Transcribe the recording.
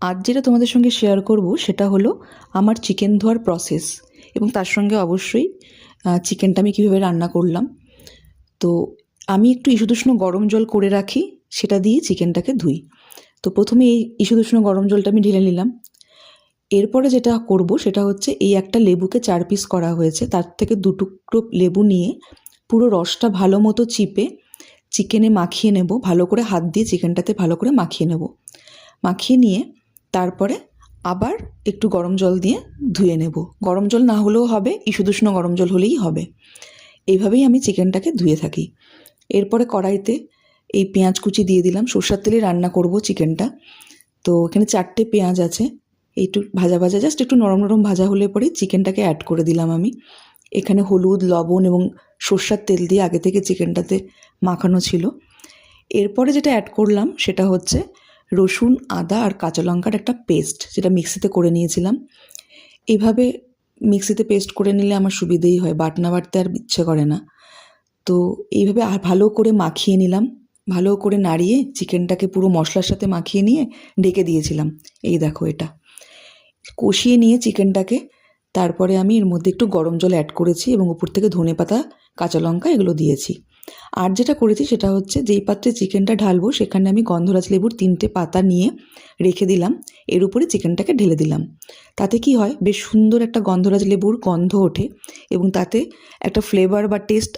আজ যেটা তোমাদের সঙ্গে শেয়ার করব সেটা হলো আমার চিকেন ধোয়ার প্রসেস এবং তার সঙ্গে অবশ্যই চিকেনটা আমি কীভাবে রান্না করলাম। তো আমি একটু ইসুদুষ্ণ গরম জল করে রাখি, সেটা দিয়ে চিকেনটাকে ধুই। তো প্রথমে এই ইসুদুষ্ণ গরম জলটা আমি ঢেলে নিলাম। এরপরে যেটা করব সেটা হচ্ছে এই একটা লেবুকে 4 পিস করা হয়েছে, তার থেকে 2 টুকরো লেবু নিয়ে পুরো রসটা ভালো মতো চিপে চিকেনে মাখিয়ে নেব। ভালো করে হাত দিয়ে চিকেনটাতে ভালো করে মাখিয়ে নেব। মাখিয়ে নিয়ে তারপরে আবার একটু গরম জল দিয়ে ধুয়ে নেব। গরম জল না হলেও হবে, ইসুদুষ্ণ গরম জল হলেই হবে। এইভাবেই আমি চিকেনটাকে ধুয়ে থাকি। এরপরে কড়াইতে এই পেঁয়াজ কুচি দিয়ে দিলাম। সরষের তেলে রান্না করব চিকেনটা। তো এখানে 4টে পেঁয়াজ আছে, একটু ভাজা ভাজা, জাস্ট একটু নরম নরম ভাজা হলে পরে চিকেনটাকে অ্যাড করে দিলাম আমি। এখানে হলুদ, লবণ এবং সরষের তেল দিয়ে আগে থেকে চিকেনটাতে মাখানো ছিল। এরপরে যেটা অ্যাড করলাম সেটা হচ্ছে রসুন, আদা আর কাঁচা লঙ্কার একটা পেস্ট, যেটা মিক্সিতে করে নিয়েছিলাম। এইভাবে মিক্সিতে পেস্ট করে নিলে আমার সুবিধেই হয়, বাটনা বাটতে আর ইচ্ছে করে না। তো এইভাবে ভালো করে মাখিয়ে নিলাম। ভালো করে নাড়িয়ে চিকেনটাকে পুরো মশলার সাথে মাখিয়ে নিয়ে ঢেকে দিয়েছিলাম। এই দেখো, এটা কষিয়ে নিয়ে চিকেনটাকে তারপরে আমি এর মধ্যে একটু গরম জল অ্যাড করেছি এবং উপর থেকে ধনেপাতা, কাঁচা লঙ্কা এগুলো দিয়েছি। আর যেটা করেছি সেটা হচ্ছে যেই পাত্রে চিকেনটা ঢালবো সেখানে আমি গন্ধরাজ লেবুর 3টে পাতা নিয়ে রেখে দিলাম। এর উপরে চিকেনটাকে ঢেলে দিলাম। তাতে কি হয়, বেশ সুন্দর একটা গন্ধরাজ লেবুর গন্ধ ওঠে এবং তাতে একটা ফ্লেভার বা টেস্ট